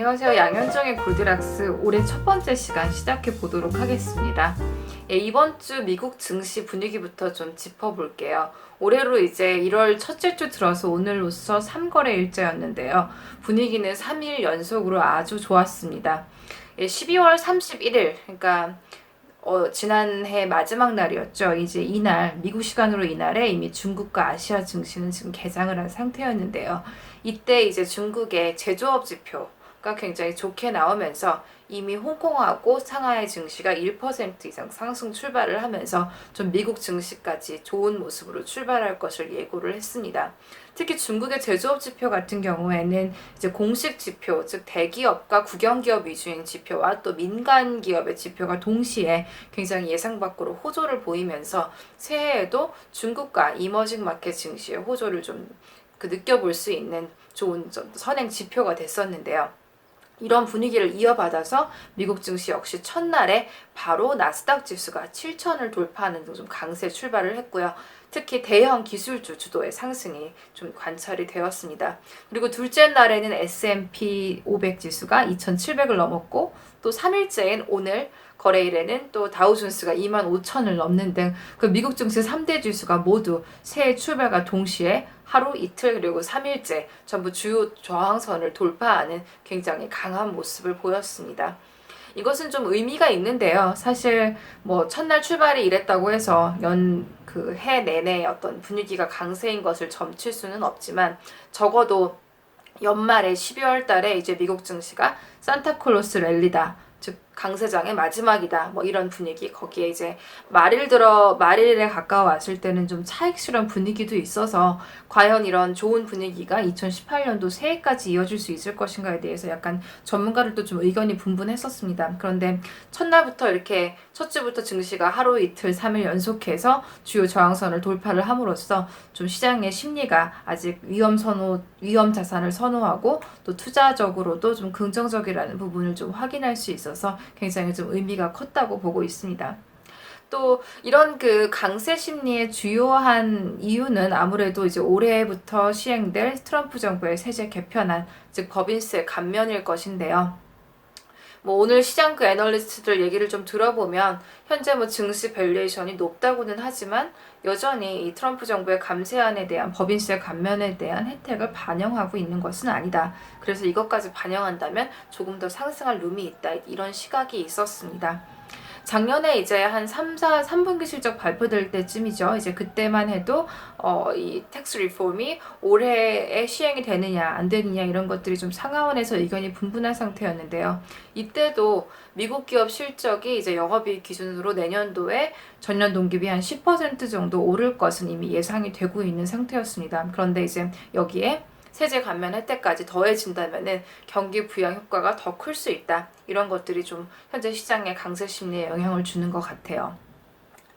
안녕하세요. 양현정의 골드락스 올해 첫 번째 시간 시작해 보도록 하겠습니다. 이번 주 미국 증시 분위기부터 좀 짚어볼게요. 올해로 이제 1월 첫째 주 들어서 오늘로써 3거래 일째였는데요. 분위기는 3일 연속으로 아주 좋았습니다. 12월 31일, 그러니까 지난해 마지막 날이었죠. 이제 이날, 미국 시간으로 이날에 이미 중국과 아시아 증시는 지금 개장을 한 상태였는데요. 이때 이제 중국의 제조업 지표가 굉장히 좋게 나오면서 이미 홍콩하고 상하이 증시가 1% 이상 상승 출발을 하면서 좀 미국 증시까지 좋은 모습으로 출발할 것을 예고를 했습니다. 특히 중국의 제조업 지표 같은 경우에는 이제 공식 지표, 즉 대기업과 국영기업 위주인 지표와 또 민간 기업의 지표가 동시에 굉장히 예상 밖으로 호조를 보이면서 새해에도 중국과 이머징 마켓 증시의 호조를 좀 느껴볼 수 있는 좋은 선행 지표가 됐었는데요. 이런 분위기를 이어받아서 미국 증시 역시 첫날에 바로 나스닥 지수가 7천을 돌파하는 등 좀 강세 출발을 했고요. 특히 대형 기술주 주도의 상승이 좀 관찰이 되었습니다. 그리고 둘째 날에는 S&P 500 지수가 2,700을 넘었고 또 3일째인 오늘 거래일에는 또 다우존스가 25,000을 넘는 등 그 미국 증시 3대 지수가 모두 새해 출발과 동시에 하루 이틀 그리고 3일째 전부 주요 저항선을 돌파하는 굉장히 강한 모습을 보였습니다. 이것은 좀 의미가 있는데요. 사실 뭐 첫날 출발이 이랬다고 해서 해 내내 어떤 분위기가 강세인 것을 점칠 수는 없지만 적어도 연말에 12월 달에 이제 미국 증시가 산타클로스 랠리다. 즉 강세장의 마지막이다. 뭐 이런 분위기. 거기에 이제 말일에 가까워왔을 때는 좀 차익실현 분위기도 있어서 과연 이런 좋은 분위기가 2018년도 새해까지 이어질 수 있을 것인가에 대해서 약간 전문가들도 좀 의견이 분분했었습니다. 그런데 첫날부터 이렇게 첫 주부터 증시가 하루 이틀 3일 연속해서 주요 저항선을 돌파를 함으로써 좀 시장의 심리가 아직 위험 자산을 선호하고 또 투자적으로도 좀 긍정적이라는 부분을 좀 확인할 수 있어서 굉장히 좀 의미가 컸다고 보고 있습니다. 또 이런 강세 심리의 주요한 이유는 아무래도 이제 올해부터 시행될 트럼프 정부의 세제 개편안, 즉 법인세 감면일 것인데요. 뭐 오늘 시장 애널리스트들 얘기를 좀 들어보면 현재 뭐 증시 밸류에이션이 높다고는 하지만 여전히 이 트럼프 정부의 감세안에 대한 법인세 감면에 대한 혜택을 반영하고 있는 것은 아니다. 그래서 이것까지 반영한다면 조금 더 상승할 룸이 있다. 이런 시각이 있었습니다. 작년에 이제 한 3분기 실적 발표될 때쯤이죠. 이제 그때만 해도 이 텍스 리폼이 올해에 시행이 되느냐 안 되느냐 이런 것들이 좀 상하원에서 의견이 분분한 상태였는데요. 이때도 미국 기업 실적이 이제 영업이익 기준으로 내년도에 전년 동기비 한 10% 정도 오를 것은 이미 예상이 되고 있는 상태였습니다. 그런데 이제 여기에 세제 감면 혜택까지 더해진다면은 경기 부양 효과가 더 클 수 있다. 이런 것들이 좀 현재 시장의 강세 심리에 영향을 주는 것 같아요.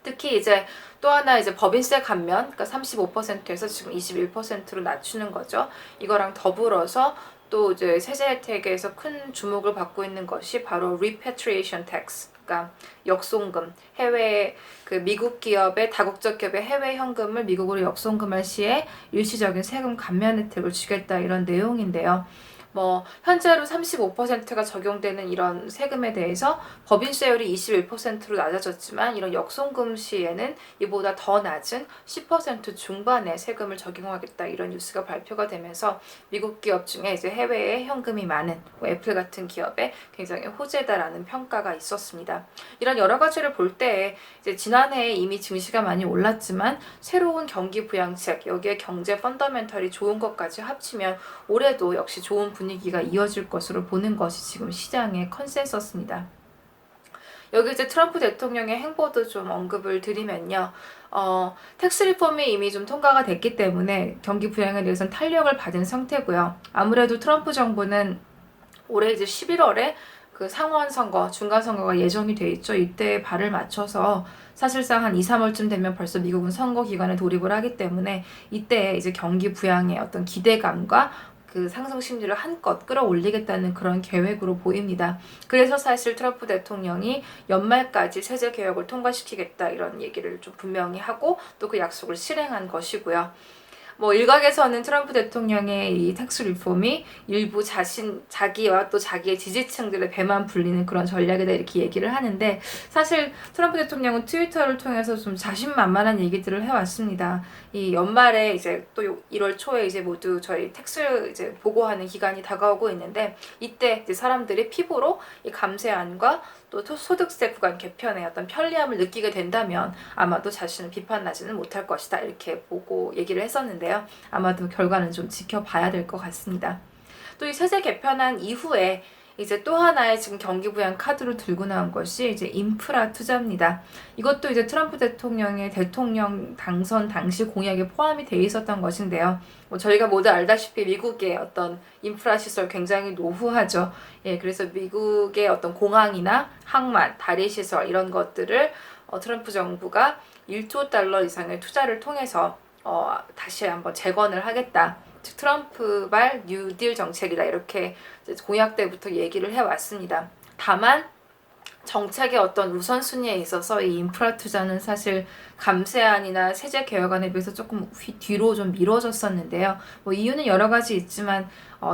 특히 이제 또 하나 이제 법인세 감면, 그러니까 35%에서 지금 21%로 낮추는 거죠. 이거랑 더불어서 또 이제 세제 혜택에서 큰 주목을 받고 있는 것이 바로 repatriation tax. 그러니까 역송금, 해외 미국 기업의 다국적 기업의 해외 현금을 미국으로 역송금할 시에 일시적인 세금 감면 혜택을 주겠다 이런 내용인데요. 뭐 현재로 35%가 적용되는 이런 세금에 대해서 법인세율이 21%로 낮아졌지만 이런 역송금 시에는 이보다 더 낮은 10% 중반의 세금을 적용하겠다 이런 뉴스가 발표가 되면서 미국 기업 중에 이제 해외에 현금이 많은 뭐 애플 같은 기업에 굉장히 호재다라는 평가가 있었습니다. 이런 여러 가지를 볼 때 이제 지난해에 이미 증시가 많이 올랐지만 새로운 경기 부양책 여기에 경제 펀더멘털이 좋은 것까지 합치면 올해도 역시 좋은 분위기가 이어질 것으로 보는 것이 지금 시장의 컨센서스입니다. 여기 이제 트럼프 대통령의 행보도 좀 언급을 드리면요. 텍스 리폼이 이미 좀 통과가 됐기 때문에 경기 부양에 대해서는 탄력을 받은 상태고요. 아무래도 트럼프 정부는 올해 이제 11월에 상원 선거, 중간 선거가 예정이 돼 있죠. 이때 발을 맞춰서 사실상 한 2, 3월쯤 되면 벌써 미국은 선거 기간에 돌입을 하기 때문에 이때 이제 경기 부양의 어떤 기대감과 상승 심리를 한껏 끌어올리겠다는 그런 계획으로 보입니다. 그래서 사실 트럼프 대통령이 연말까지 세제 개혁을 통과시키겠다 이런 얘기를 좀 분명히 하고 또 그 약속을 실행한 것이고요. 뭐 일각에서는 트럼프 대통령의 이 텍스 리폼이 일부 자기와 또 자기의 지지층들의 배만 불리는 그런 전략이다 이렇게 얘기를 하는데, 사실 트럼프 대통령은 트위터를 통해서 좀 자신만만한 얘기들을 해왔습니다. 이 연말에 이제 또 1월 초에 이제 모두 저희 텍스 이제 보고하는 기간이 다가오고 있는데, 이때 이제 사람들이 피부로 이 감세안과 또 소득세 구간 개편의 어떤 편리함을 느끼게 된다면 아마도 자신을 비판하지는 못할 것이다 이렇게 보고 얘기를 했었는데요. 아마도 결과는 좀 지켜봐야 될 것 같습니다. 또 이 세제 개편한 이후에 이제 또 하나의 지금 경기 부양 카드로 들고 나온 것이 이제 인프라 투자입니다. 이것도 이제 트럼프 대통령의 대통령 당선 당시 공약에 포함이 돼 있었던 것인데요. 뭐 저희가 모두 알다시피 미국의 어떤 인프라 시설 굉장히 노후하죠. 예, 그래서 미국의 어떤 공항이나 항만, 다리 시설 이런 것들을 트럼프 정부가 1조 달러 이상의 투자를 통해서 다시 한번 재건을 하겠다. 즉 트럼프발 뉴딜 정책이다 이렇게 공약 때부터 얘기를 해왔습니다. 다만 정책의 어떤 우선순위에 있어서 이 인프라 투자는 사실 감세안이나 세제 개혁안에 비해서 조금 뒤로 좀 미뤄졌었는데요. 뭐 이유는 여러 가지 있지만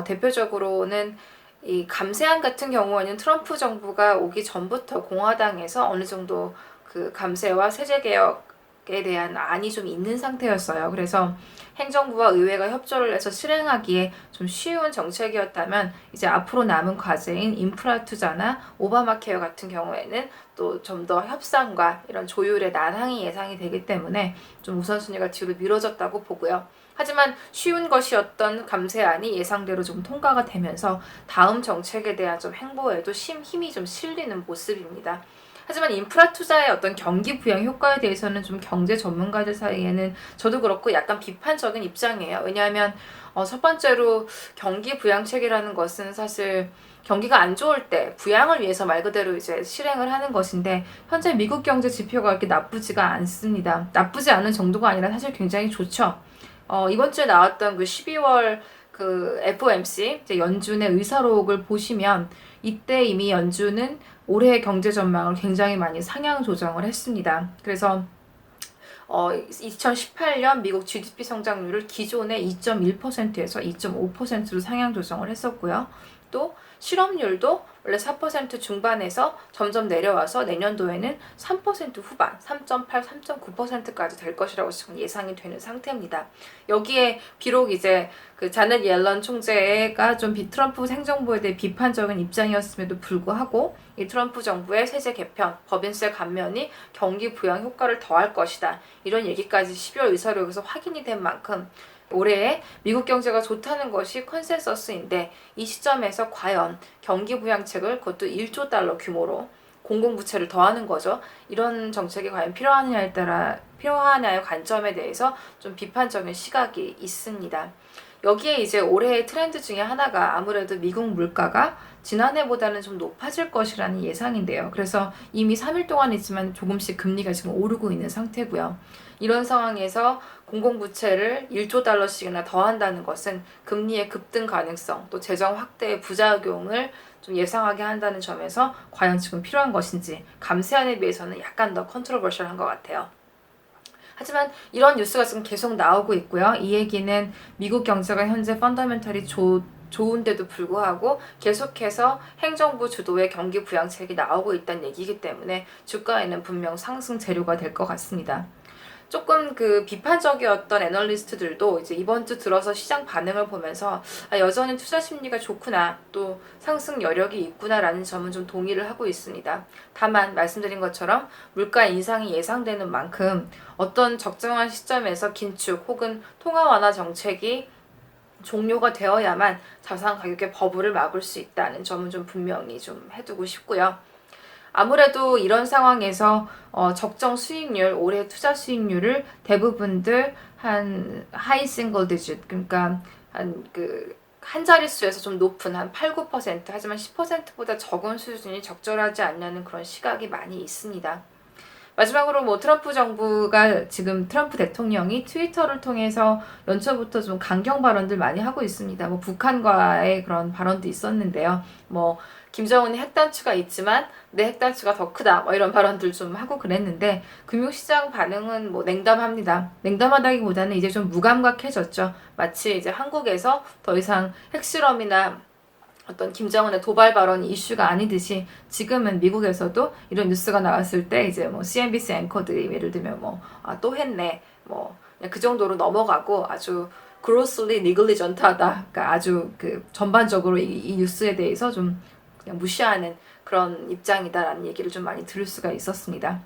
대표적으로는 이 감세안 같은 경우에는 트럼프 정부가 오기 전부터 공화당에서 어느 정도 그 감세와 세제 개혁에 대한 안이 좀 있는 상태였어요. 그래서 행정부와 의회가 협조를 해서 실행하기에 좀 쉬운 정책이었다면 이제 앞으로 남은 과제인 인프라 투자나 오바마 케어 같은 경우에는 또 좀 더 협상과 이런 조율의 난항이 예상이 되기 때문에 좀 우선순위가 뒤로 미뤄졌다고 보고요. 하지만 쉬운 것이었던 감세안이 예상대로 좀 통과가 되면서 다음 정책에 대한 좀 행보에도 힘이 좀 실리는 모습입니다. 하지만 인프라 투자의 어떤 경기 부양 효과에 대해서는 좀 경제 전문가들 사이에는 저도 그렇고 약간 비판적인 입장이에요. 왜냐하면 첫 번째로 경기 부양책이라는 것은 사실 경기가 안 좋을 때 부양을 위해서 말 그대로 이제 실행을 하는 것인데, 현재 미국 경제 지표가 그렇게 나쁘지가 않습니다. 나쁘지 않은 정도가 아니라 사실 굉장히 좋죠. 이번 주에 나왔던 그 12월 그 FOMC 이제 연준의 의사록을 보시면 이때 이미 연준은 올해의 경제 전망을 굉장히 많이 상향 조정을 했습니다. 그래서 2018년 미국 GDP 성장률을 기존의 2.1%에서 2.5%로 상향 조정을 했었고요. 또 실업률도 원래 4% 중반에서 점점 내려와서 내년도에는 3% 후반, 3.8, 3.9%까지 될 것이라고 지금 예상이 되는 상태입니다. 여기에 비록 이제 그 자넷 옐런 총재가 좀 트럼프 행정부에 대해 비판적인 입장이었음에도 불구하고 이 트럼프 정부의 세제 개편, 법인세 감면이 경기 부양 효과를 더할 것이다. 이런 얘기까지 12월 의사록에서 확인이 된 만큼 올해 미국 경제가 좋다는 것이 컨센서스인데, 이 시점에서 과연 경기 부양책을 그것도 1조 달러 규모로 공공부채를 더하는 거죠. 이런 정책이 과연 필요하냐의 관점에 대해서 좀 비판적인 시각이 있습니다. 여기에 이제 올해의 트렌드 중에 하나가 아무래도 미국 물가가 지난해보다는 좀 높아질 것이라는 예상인데요. 그래서 이미 3일 동안이지만 조금씩 금리가 지금 오르고 있는 상태고요. 이런 상황에서 공공부채를 1조 달러씩이나 더한다는 것은 금리의 급등 가능성, 또 재정 확대의 부작용을 좀 예상하게 한다는 점에서 과연 지금 필요한 것인지 감세안에 비해서는 약간 더 컨트로버셜한 것 같아요. 하지만 이런 뉴스가 지금 계속 나오고 있고요. 이 얘기는 미국 경제가 현재 펀더멘털이 좋은데도 불구하고 계속해서 행정부 주도의 경기 부양책이 나오고 있다는 얘기이기 때문에 주가에는 분명 상승 재료가 될 것 같습니다. 조금 그 비판적이었던 애널리스트들도 이제 이번 주 들어서 시장 반응을 보면서 여전히 투자 심리가 좋구나, 또 상승 여력이 있구나라는 점은 좀 동의를 하고 있습니다. 다만 말씀드린 것처럼 물가 인상이 예상되는 만큼 어떤 적정한 시점에서 긴축 혹은 통화 완화 정책이 종료가 되어야만 자산 가격의 버블을 막을 수 있다는 점은 좀 분명히 좀 해두고 싶고요. 아무래도 이런 상황에서 적정 수익률, 올해 투자 수익률을 대부분들 한 하이 싱글 디짓, 그러니까 한 자릿수에서 좀 높은 한 8, 9%, 하지만 10%보다 적은 수준이 적절하지 않냐는 그런 시각이 많이 있습니다. 마지막으로 뭐 트럼프 정부가 지금 트럼프 대통령이 트위터를 통해서 연초부터 좀 강경 발언들 많이 하고 있습니다. 뭐 북한과의 그런 발언도 있었는데요. 뭐 김정은이 핵단추가 있지만 내 핵단추가 더 크다 뭐 이런 발언들 좀 하고 그랬는데 금융시장 반응은 뭐 냉담합니다. 냉담하다기보다는 이제 좀 무감각해졌죠. 마치 이제 한국에서 더 이상 핵실험이나 어떤 김정은의 도발 발언이 이슈가 아니듯이 지금은 미국에서도 이런 뉴스가 나왔을 때 이제 뭐 CNBC 앵커들이 예를 들면 뭐 또 했네 뭐 그냥 그 정도로 넘어가고 아주 grossly negligent하다. 그러니까 아주 그 전반적으로 이 뉴스에 대해서 좀 그냥 무시하는 그런 입장이다라는 얘기를 좀 많이 들을 수가 있었습니다.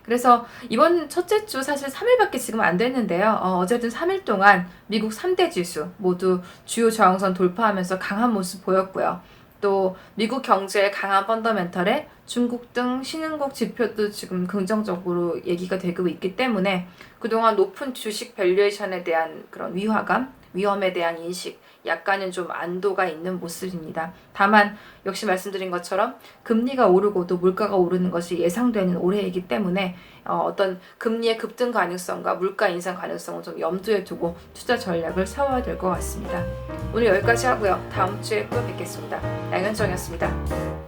그래서 이번 첫째 주 사실 3일밖에 지금 안 됐는데요. 어쨌든 3일 동안 미국 3대 지수 모두 주요 저항선 돌파하면서 강한 모습 보였고요. 또 미국 경제의 강한 펀더멘털에 중국 등 신흥국 지표도 지금 긍정적으로 얘기가 되고 있기 때문에 그동안 높은 주식 밸류에이션에 대한 그런 위화감, 위험에 대한 인식, 약간은 좀 안도가 있는 모습입니다. 다만 역시 말씀드린 것처럼 금리가 오르고도 물가가 오르는 것이 예상되는 올해이기 때문에 어떤 금리의 급등 가능성과 물가 인상 가능성을 좀 염두에 두고 투자 전략을 세워야 될 것 같습니다. 오늘 여기까지 하고요. 다음 주에 또 뵙겠습니다. 양현정이었습니다.